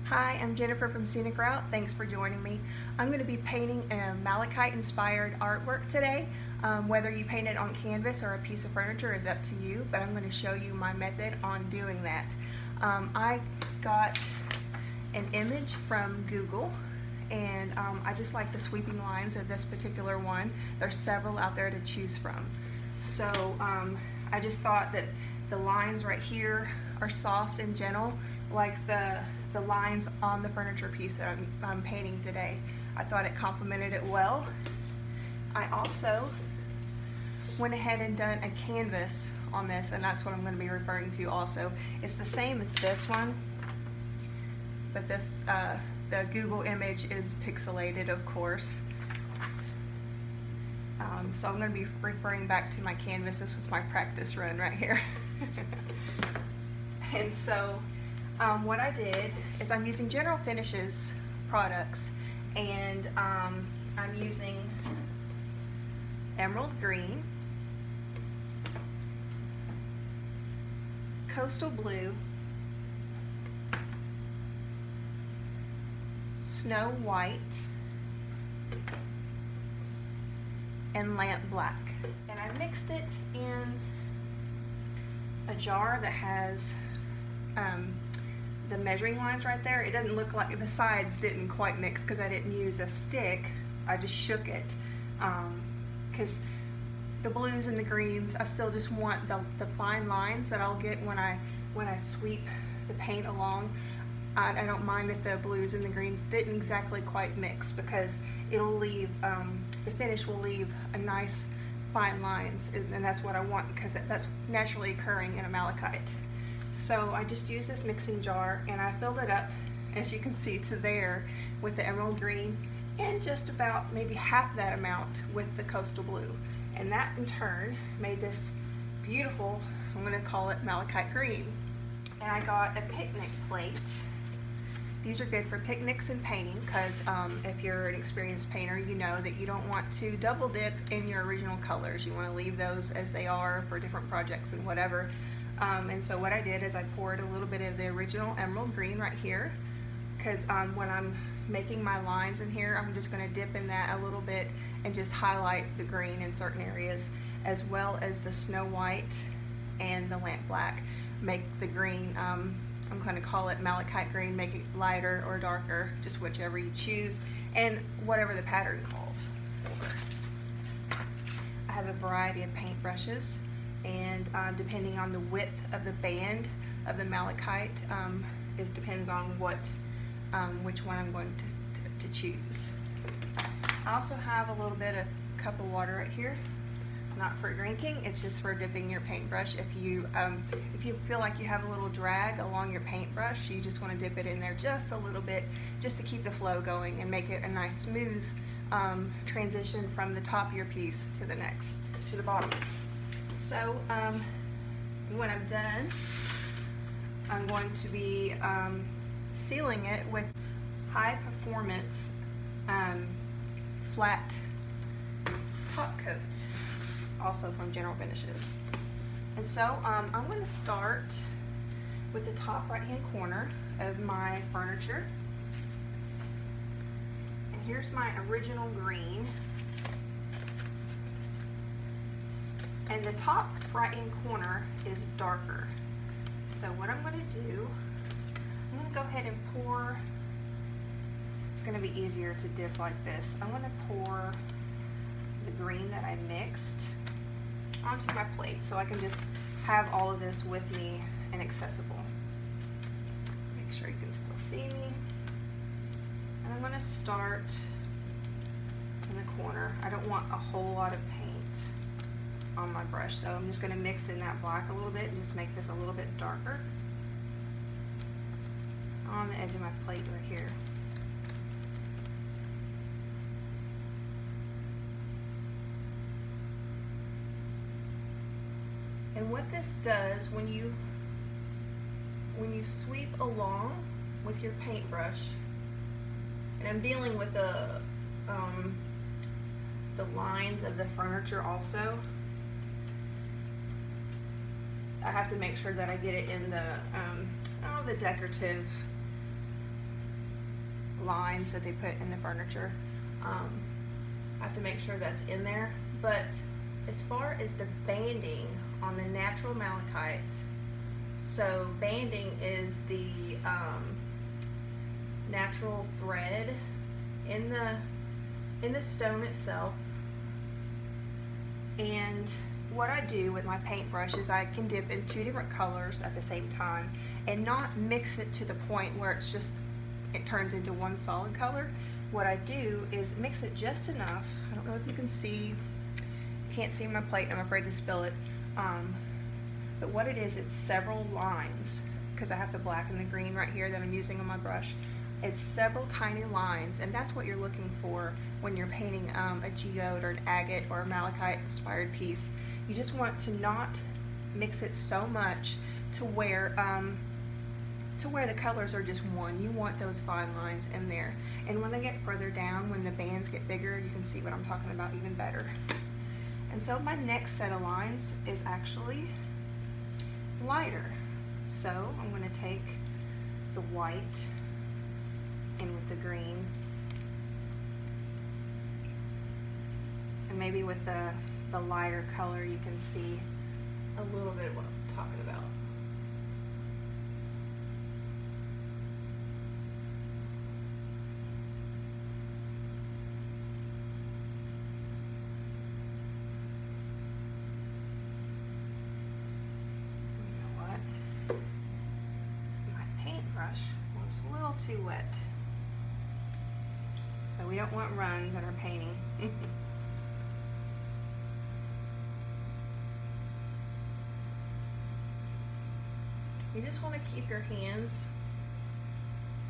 Hi, I'm Jennifer from Scenic Route. Thanks for joining me. I'm going to be painting a malachite inspired artwork today. Whether you paint it on canvas or a piece of furniture is up to you, but I'm going to show you my method on doing that. I got an image from Google, and I just like the sweeping lines of this particular one. There's several out there to choose from. So I just thought that the lines right here are soft and gentle, like the lines on the furniture piece that I'm painting today. I thought it complemented it well. I also went ahead and done a canvas on this, and that's what I'm going to be referring to also. It's the same as this one, but this the Google image is pixelated, of course. So I'm going to be referring back to my canvas. This was my practice run right here. And so what I did is I'm using General Finishes products, and I'm using emerald green, coastal blue, snow white, and lamp black. And I mixed it in a jar that has the measuring lines right there. It doesn't look like the sides didn't quite mix because I didn't use a stick. I just shook it because the blues and the greens, I still just want the fine lines that I'll get when I sweep the paint along. I don't mind if the blues and the greens didn't exactly quite mix, because it'll leave the finish will leave a nice fine lines, and that's what I want, because that's naturally occurring in a malachite. So I just used this mixing jar and I filled it up, as you can see, to there with the emerald green, and just about maybe half that amount with the coastal blue. And that in turn made this beautiful, I'm going to call it malachite green. And I got a picnic plate. These are good for picnics and painting, because if you're an experienced painter, you know that you don't want to double dip in your original colors. You want to leave those as they are for different projects and whatever. And so what I did is I poured a little bit of the original emerald green right here, because when I'm making my lines in here, I'm just going to dip in that a little bit and just highlight the green in certain areas, as well as the snow white and the lamp black. Make the green, I'm going to call it malachite green, make it lighter or darker, just whichever you choose, and whatever the pattern calls for. I have a variety of paint brushes, and depending on the width of the band of the malachite, it depends on which one I'm going to choose. I also have a little bit of cup of water right here. Not for drinking, it's just for dipping your paintbrush. If you feel like you have a little drag along your paintbrush, you just want to dip it in there just a little bit, just to keep the flow going and make it a nice smooth transition from the top of your piece to the bottom. So when I'm done, I'm going to be sealing it with high performance flat top coat, also from General Finishes. And so I'm going to start with the top right hand corner of my furniture. And here's my original green. And the top right hand corner is darker. So what I'm going to do, I'm going to go ahead and pour, it's going to be easier to dip like this. I'm going to pour the green that I mixed onto my plate, so I can just have all of this with me and accessible. Make sure you can still see me. And I'm going to start in the corner. I don't want a whole lot of paint on my brush, so I'm just going to mix in that black a little bit and just make this a little bit darker on the edge of my plate right here. And what this does, when you sweep along with your paintbrush, and I'm dealing with the lines of the furniture also, I have to make sure that I get it in the decorative lines that they put in the furniture. I have to make sure that's in there. But as far as the banding on the natural malachite, so banding is the natural thread in the stone itself. And what I do with my paintbrush is I can dip in 2 different colors at the same time and not mix it to the point where it turns into one solid color. What I do is mix it just enough. I don't know if you can see, can't see my plate, I'm afraid to spill it. But what it is, it's several lines, because I have the black and the green right here that I'm using on my brush. It's several tiny lines, and that's what you're looking for when you're painting a geode or an agate or a malachite inspired piece. You just want to not mix it so much to where the colors are just one. You want those fine lines in there. And when they get further down, when the bands get bigger, you can see what I'm talking about even better. And so my next set of lines is actually lighter. So I'm going to take the white in with the green, and maybe with the lighter color you can see a little bit of what I'm talking about. You know what? My paintbrush was a little too wet. So we don't want runs in our painting. You just want to keep your hands,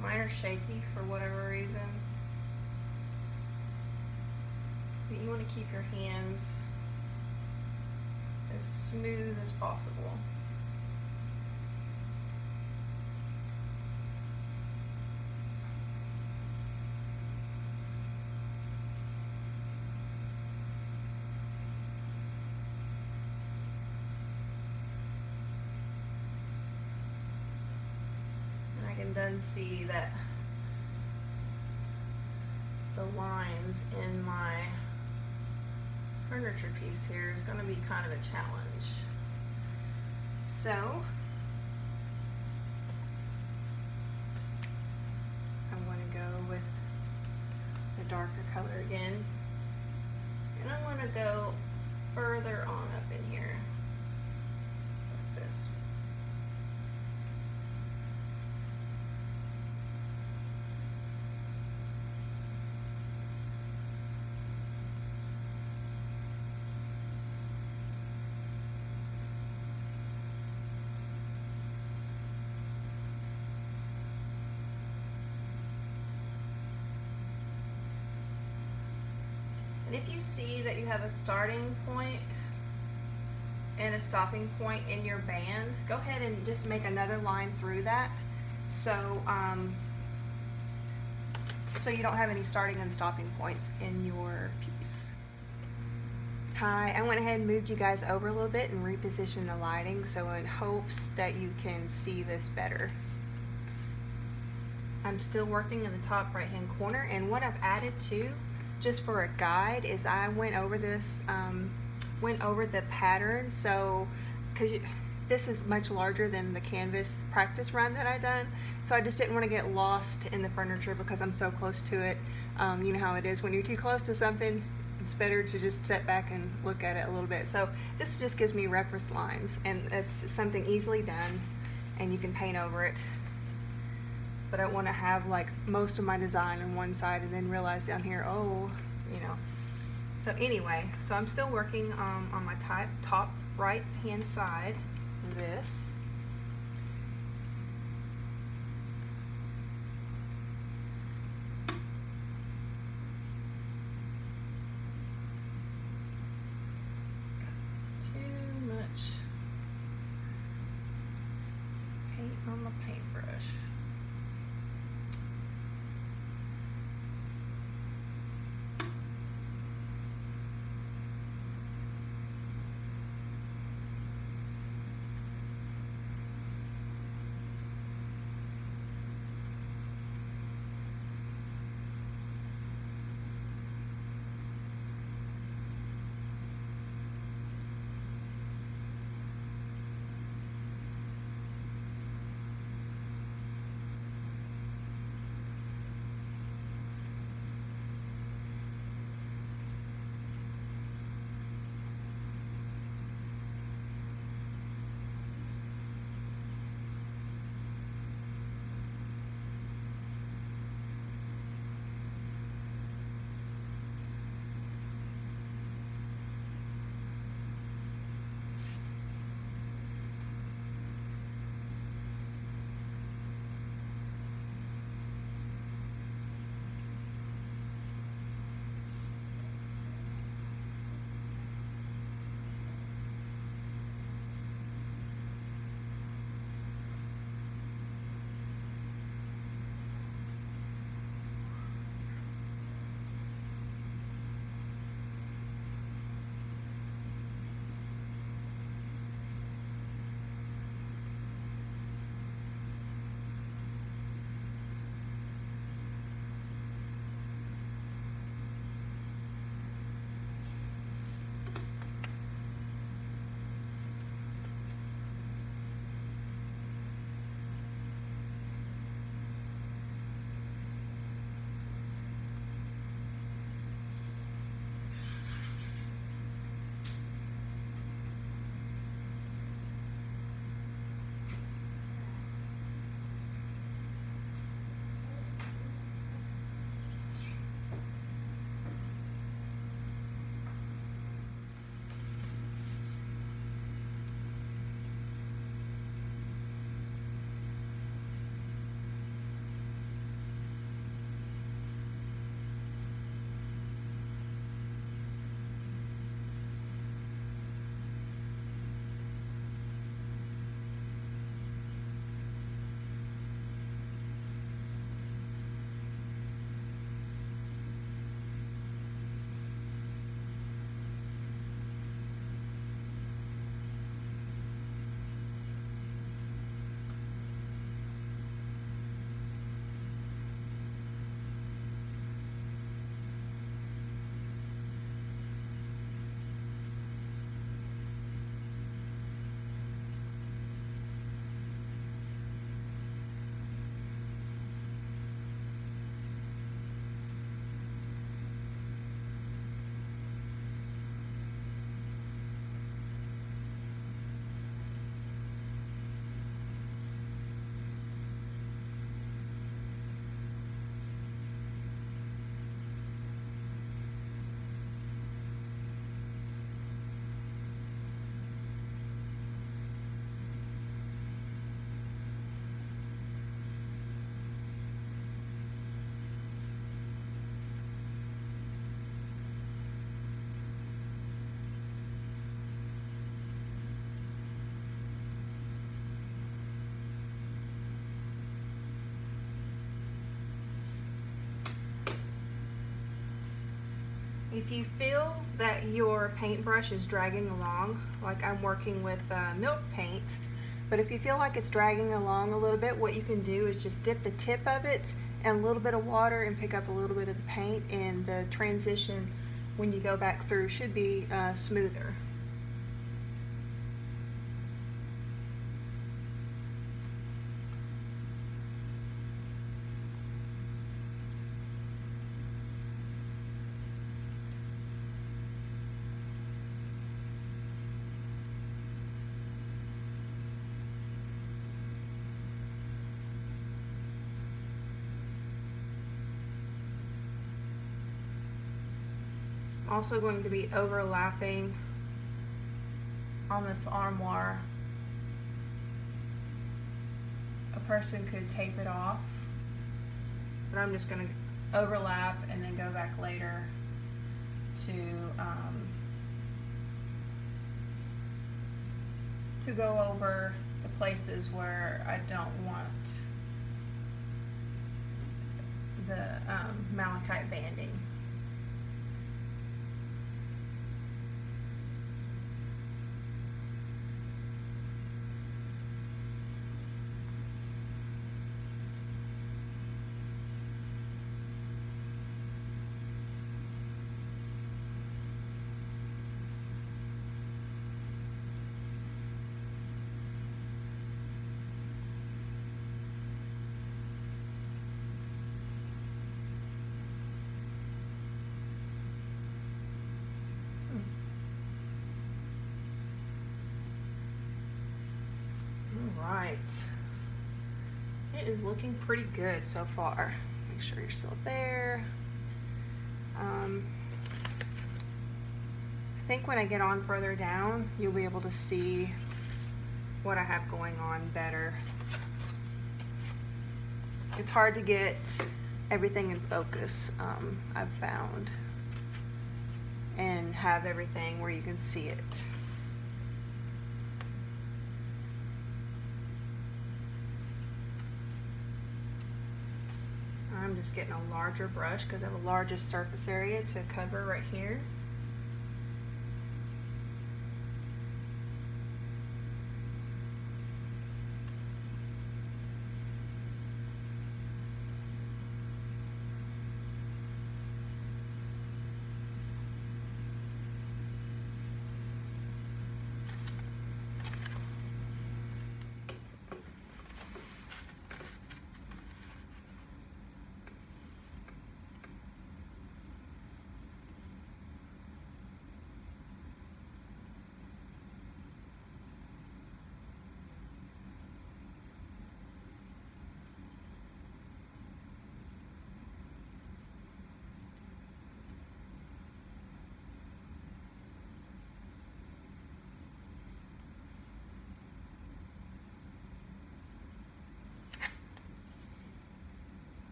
mine are shaky for whatever reason, but you want to keep your hands as smooth as possible. I can then see that the lines in my furniture piece here is going to be kind of a challenge. So I'm going to go with the darker color again, and I want to go further on up in here like this. And if you see that you have a starting point and a stopping point in your band, go ahead and just make another line through that, so so you don't have any starting and stopping points in your piece. Hi, I went ahead and moved you guys over a little bit and repositioned the lighting, so in hopes that you can see this better. I'm still working in the top right hand corner, and what I've added to, just for a guide, is I went over this, went over the pattern, so because this is much larger than the canvas practice run that I done, so I just didn't want to get lost in the furniture because I'm so close to it. You know how it is when you're too close to something, it's better to just sit back and look at it a little bit. So this just gives me reference lines, and it's something easily done, and you can paint over it. But I want to have like most of my design on one side and then realize down here, oh, you know. So anyway, so I'm still working on my top right hand side, this. Too much paint on the paintbrush. If you feel that your paintbrush is dragging along, like I'm working with milk paint, but if you feel like it's dragging along a little bit, what you can do is just dip the tip of it in a little bit of water and pick up a little bit of the paint, and the transition when you go back through should be smoother. Also going to be overlapping on this armoire. A person could tape it off, but I'm just going to overlap and then go back later to go over the places where I don't want the malachite banding. Right, it is looking pretty good so far. Make sure you're still there. I think when I get on further down, you'll be able to see what I have going on better. It's hard to get everything in focus, I've found, and have everything where you can see it. I'm just getting a larger brush because I have a larger surface area to cover right here.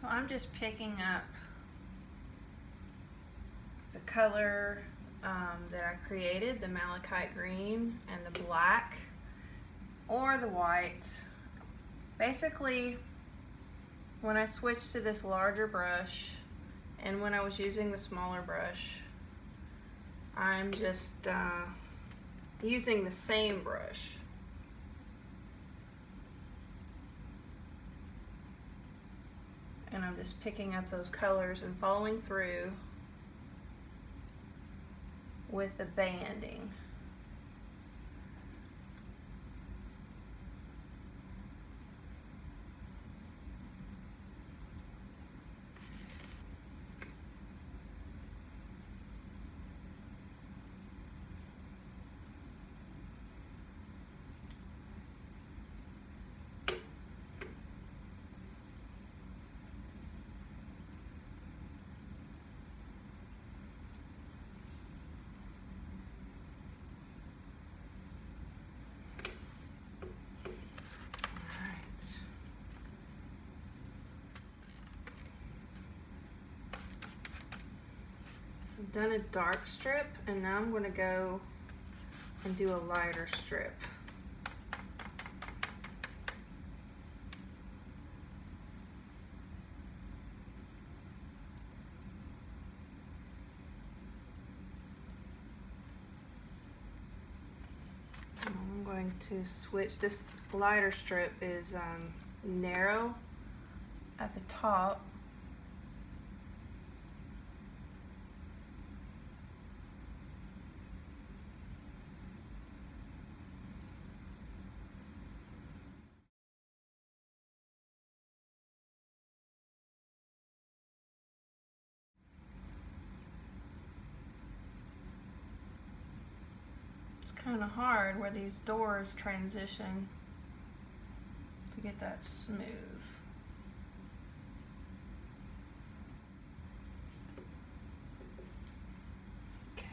So I'm just picking up the color that I created, the malachite green and the black or the white. Basically, when I switched to this larger brush and when I was using the smaller brush, I'm just using the same brush. And I'm just picking up those colors and following through with the banding. I've done a dark strip and now I'm going to go and do a lighter strip. I'm going to switch. This lighter strip is narrow at the top. Kind of hard where these doors transition to get that smooth. Okay.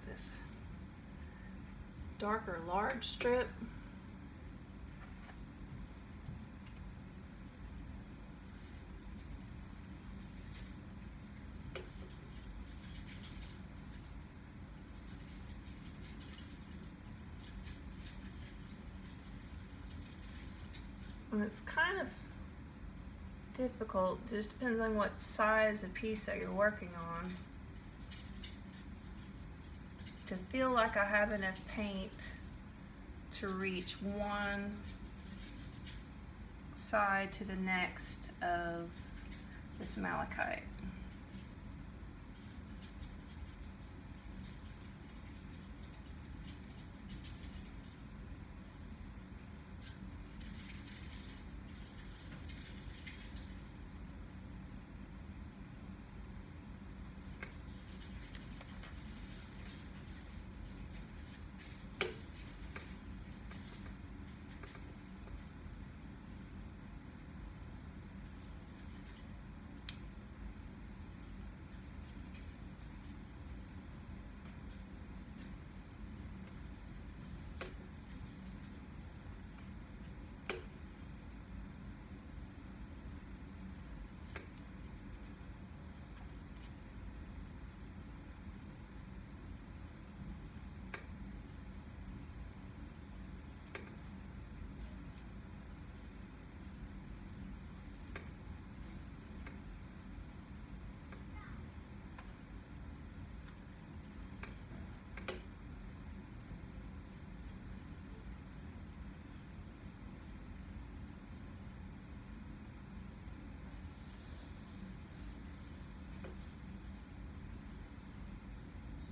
This darker large strip. And it's kind of difficult, just depends on what size of piece that you're working on, to feel like I have enough paint to reach one side to the next of this malachite.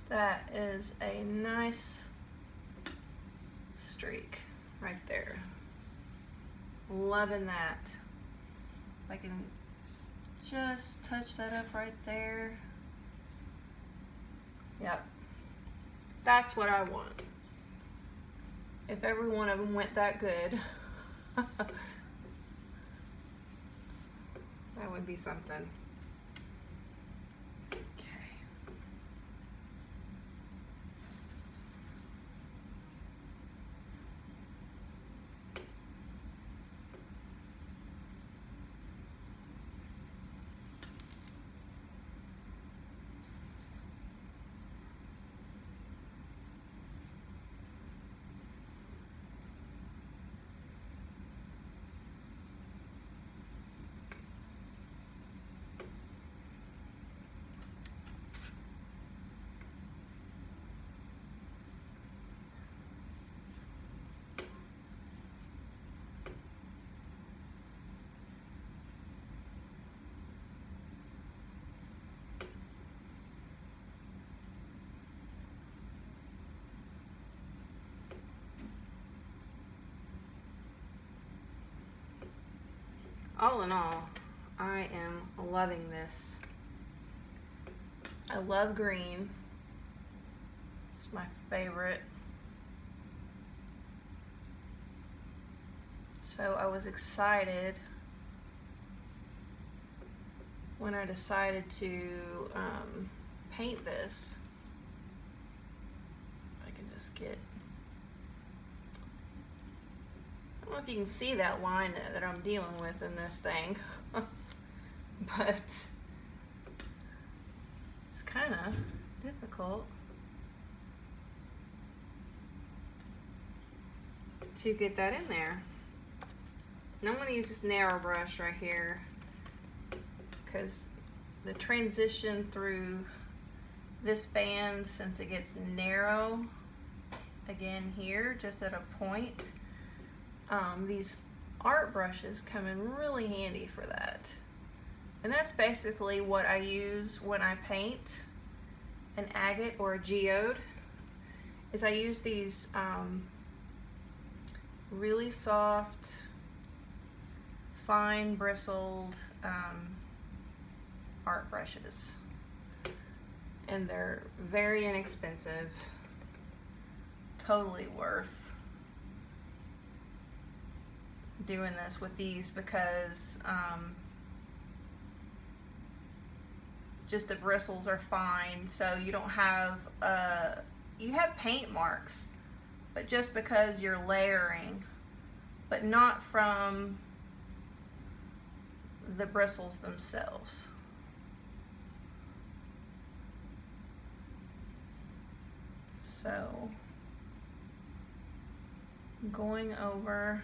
That is a nice streak right there. Loving that. I can just touch that up right there. Yep. That's what I want. If every one of them went that good, that would be something. Okay. All in all, I am loving this. I love green. It's my favorite. So I was excited when I decided to paint this. If I can just get, I don't know if you can see that line that I'm dealing with in this thing, but it's kind of difficult to get that in there. And I'm going to use this narrow brush right here because the transition through this band, since it gets narrow again here just at a point, these art brushes come in really handy for that. And that's basically what I use when I paint an agate or a geode, is I use these really soft, fine bristled art brushes. And they're very inexpensive, totally worth doing this with these because just the bristles are fine, so you don't have you have paint marks, but just because you're layering, but not from the bristles themselves. So going over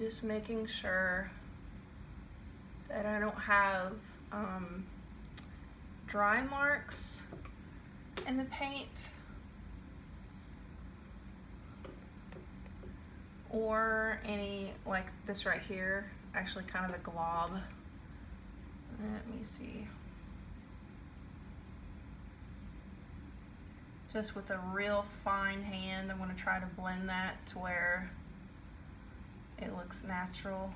just making sure that I don't have dry marks in the paint or any, like this right here, actually kind of a glob. Let me see. Just with a real fine hand, I'm going to try to blend that to where it looks natural.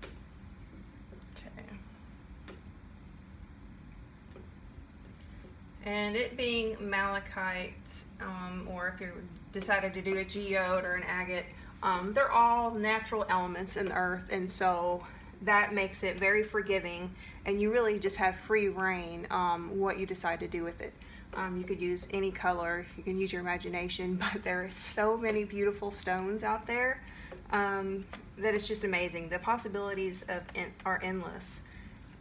Okay. And it being malachite, or if you decided to do a geode or an agate, they're all natural elements in the earth, and so that makes it very forgiving, and you really just have free reign what you decide to do with it. You could use any color, you can use your imagination, but there are so many beautiful stones out there that it's just amazing. The possibilities are endless,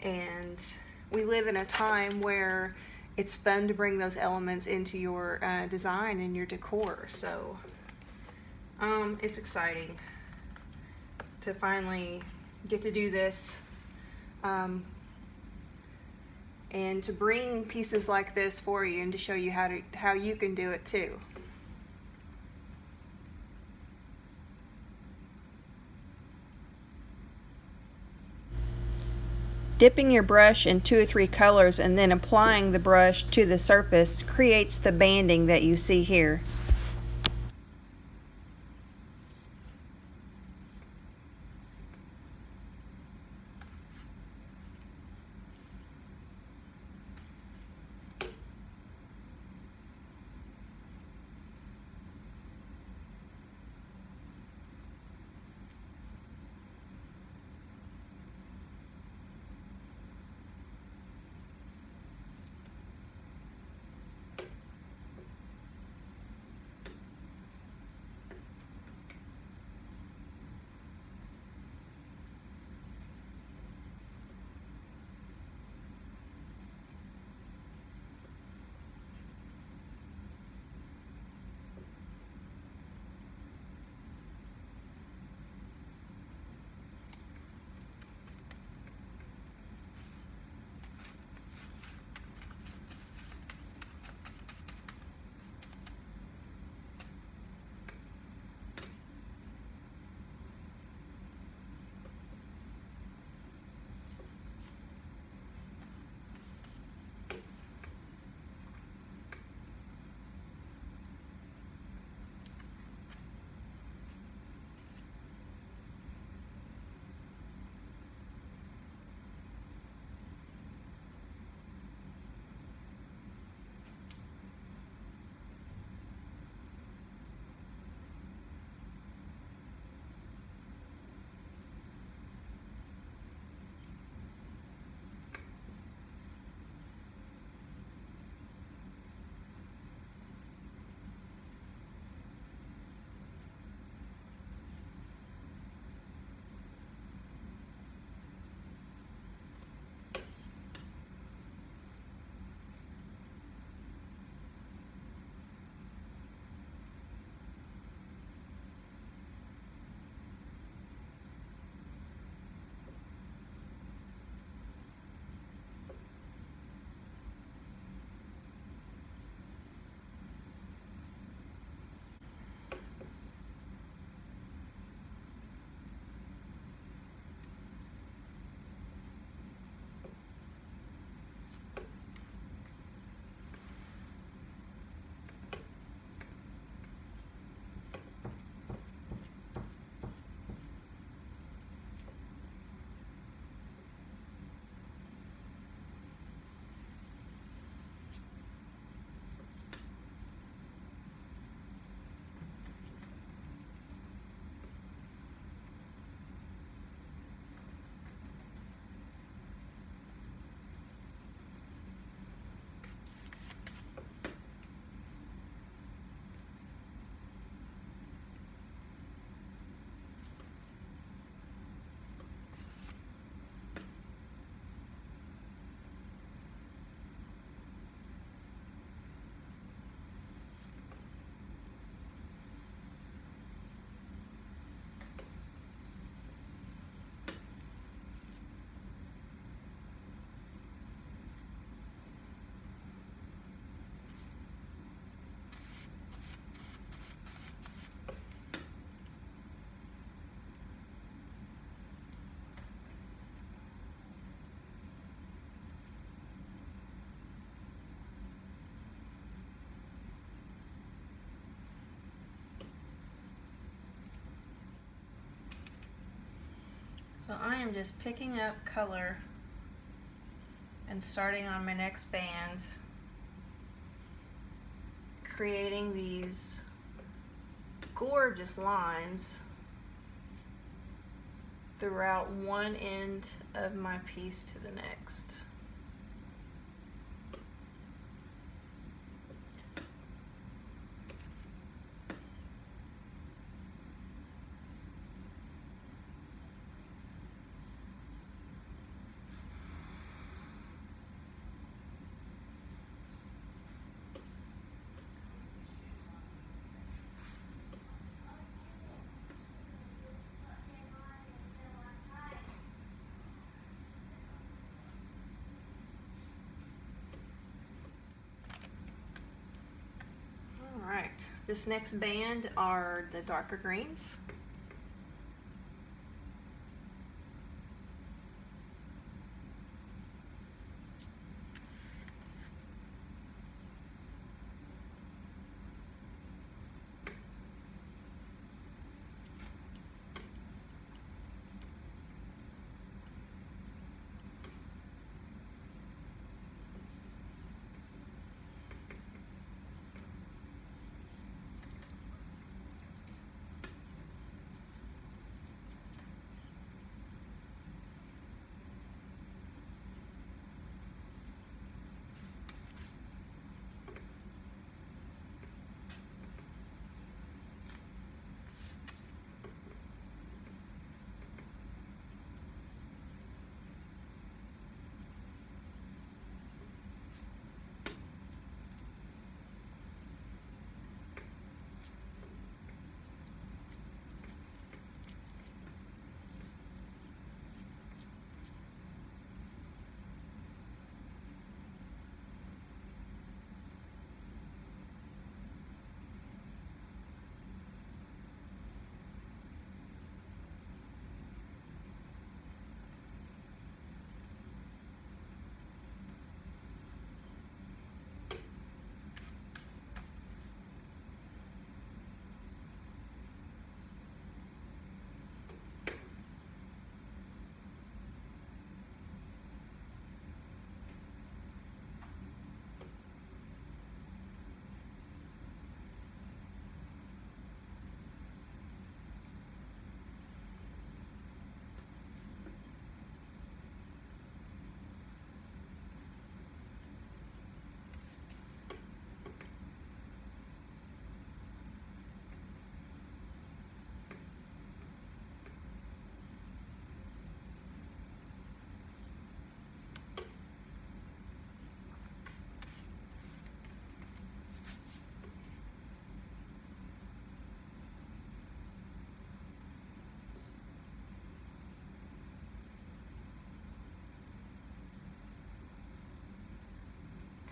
and we live in a time where it's fun to bring those elements into your design and your decor. So it's exciting to finally get to do this and to bring pieces like this for you and to show you how you can do it too. Dipping your brush in 2 or 3 colors and then applying the brush to the surface creates the banding that you see here. So I am just picking up color and starting on my next band, creating these gorgeous lines throughout one end of my piece to the next. Alright, this next band are the darker greens.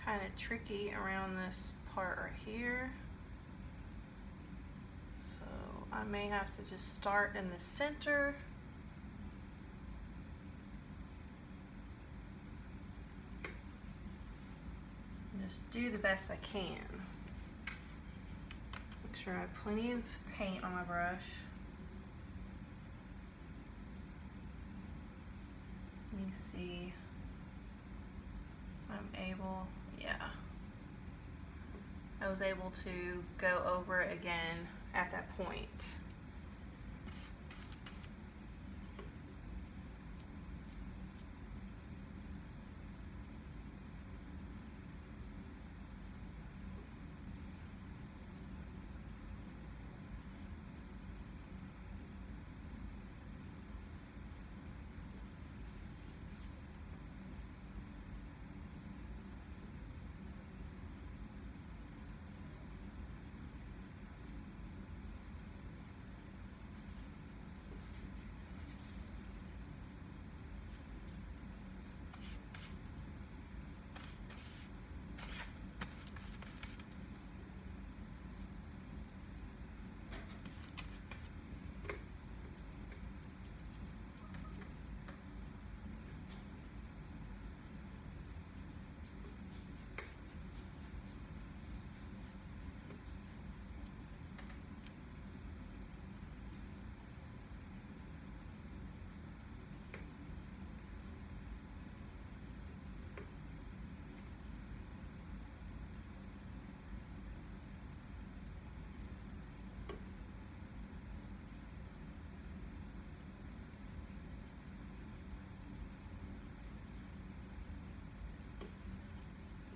Kind of tricky around this part right here. So I may have to just start in the center. And just do the best I can. Make sure I have plenty of paint on my brush. Let me see if I'm able. Yeah, I was able to go over it again at that point.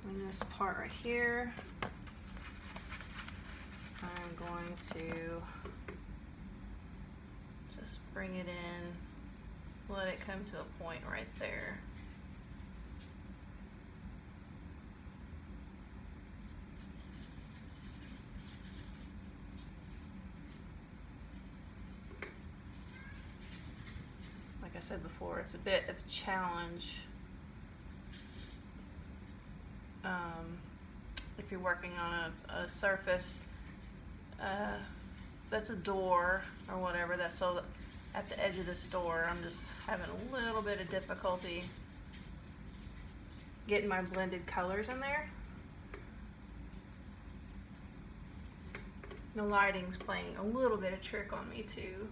In this part right here, I'm going to just bring it in, let it come to a point right there. Like I said before, it's a bit of a challenge if you're working on a surface that's a door or whatever. That's so at the edge of this door, I'm just having a little bit of difficulty getting my blended colors in there. The lighting's playing a little bit of trick on me too.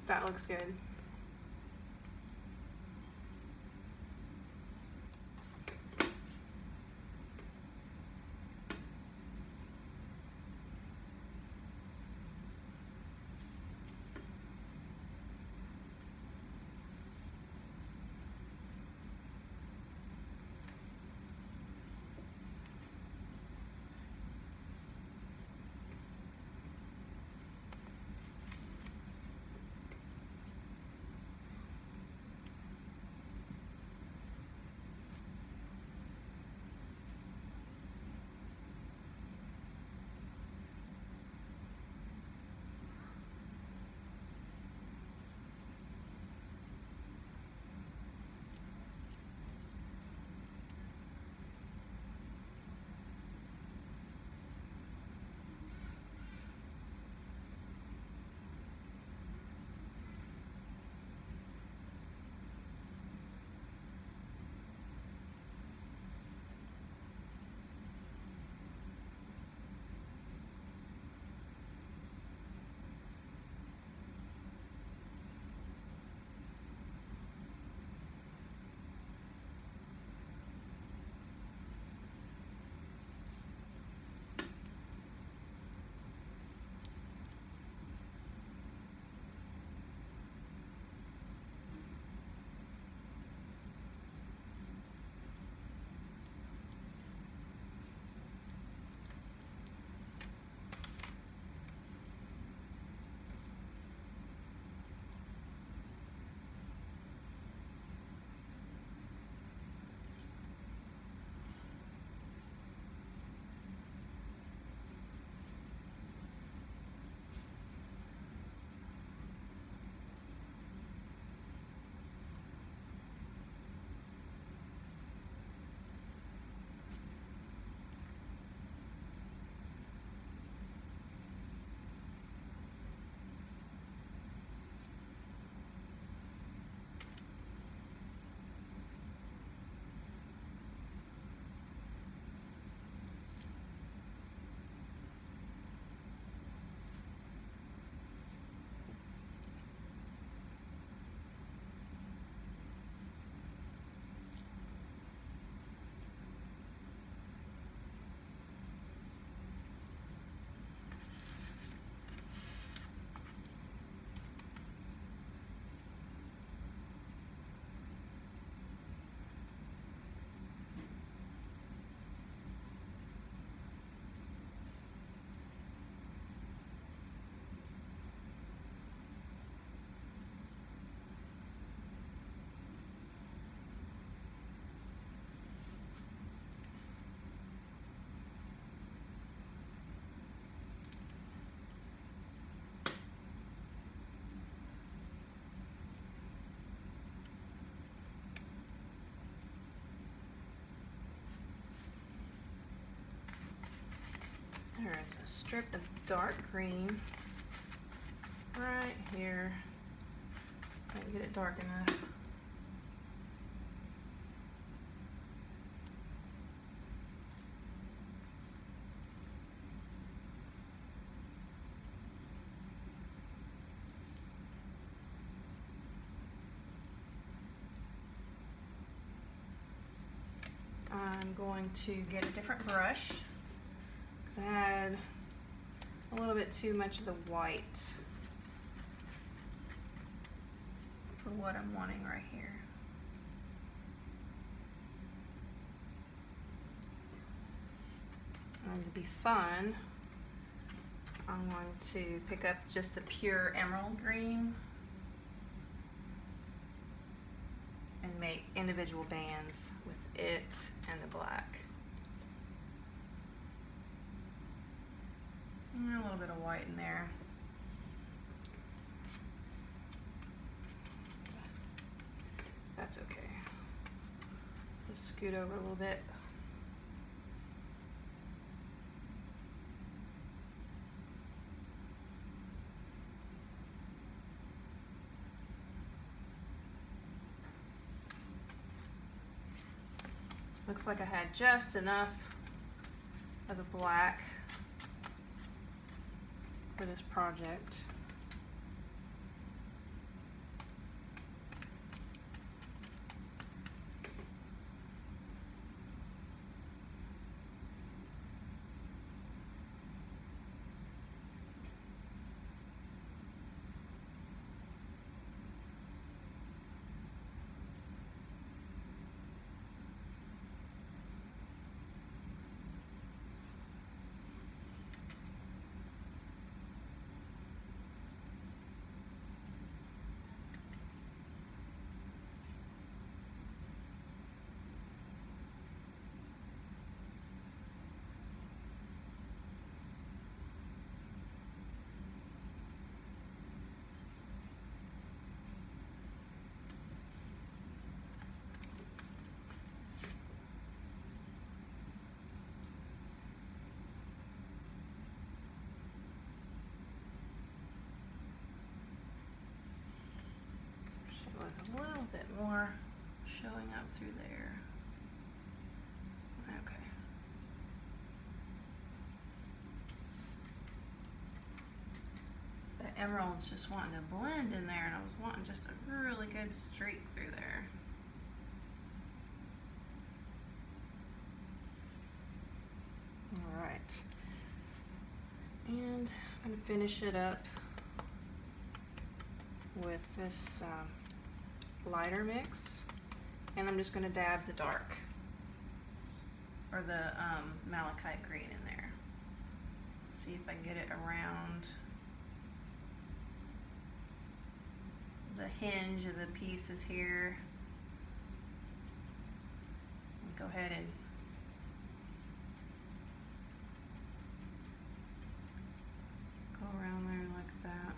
That looks good. There's a strip of dark green right here. Can't get it dark enough. I'm going to get a different brush because I had a little bit too much of the white for what I'm wanting right here. And to be fun, I'm going to pick up just the pure emerald green and make individual bands with it and the black. And a little bit of white in there. That's okay. Just scoot over a little bit. Looks like I had just enough of the black for this project. A little bit more showing up through there. Okay. The emerald's just wanting to blend in there, and I was wanting just a really good streak through there. All right. And I'm going to finish it up with this lighter mix, and I'm just going to dab the dark, or the malachite green in there. See if I can get it around the hinge of the pieces here. Go ahead and go around there like that.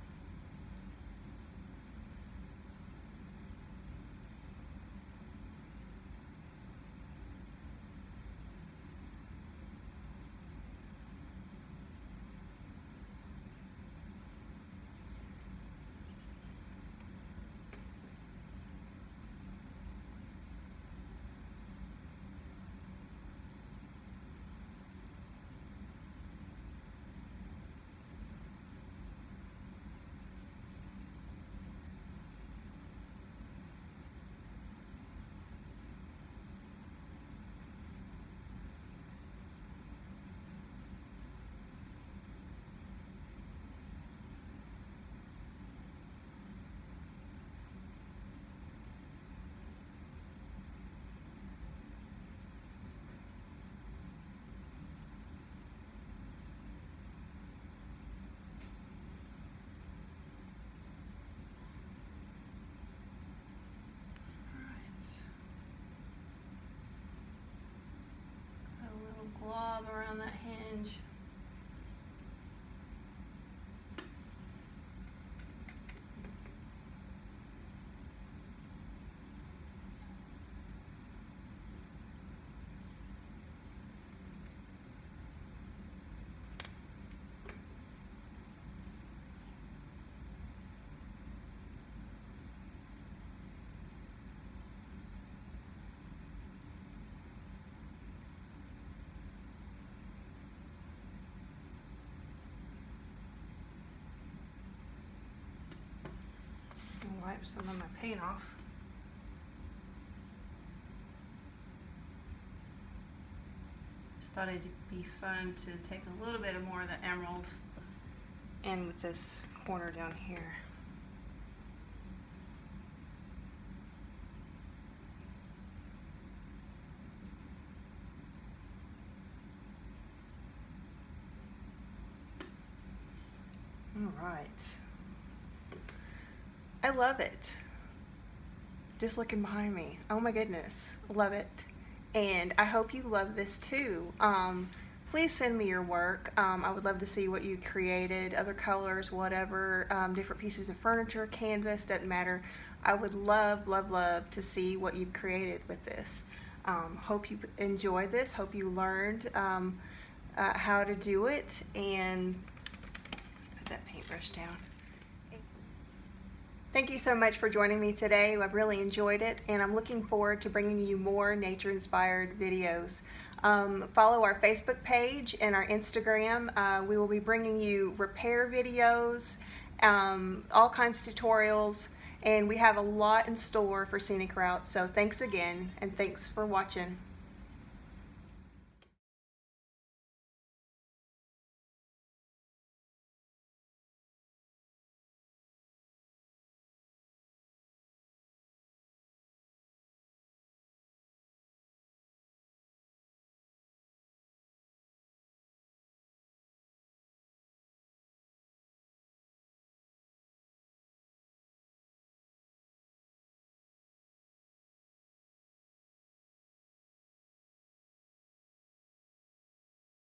Glob around that hinge. Wipe some of my paint off. Just thought it'd be fun to take a little bit of more of the emerald in with this corner down here. All right. I love it. Just looking behind me. Oh my goodness. Love it. And I hope you love this too. Please send me your work. I would love to see what you created, other colors, whatever, different pieces of furniture, canvas, doesn't matter. I would love, love, love to see what you've created with this. Hope you enjoy this. Hope you learned how to do it, and put that paintbrush down. Thank you so much for joining me today. I've really enjoyed it, and I'm looking forward to bringing you more nature-inspired videos. Follow our Facebook page and our Instagram. We will be bringing you repair videos, all kinds of tutorials, and we have a lot in store for scenic routes. So thanks again, and thanks for watching.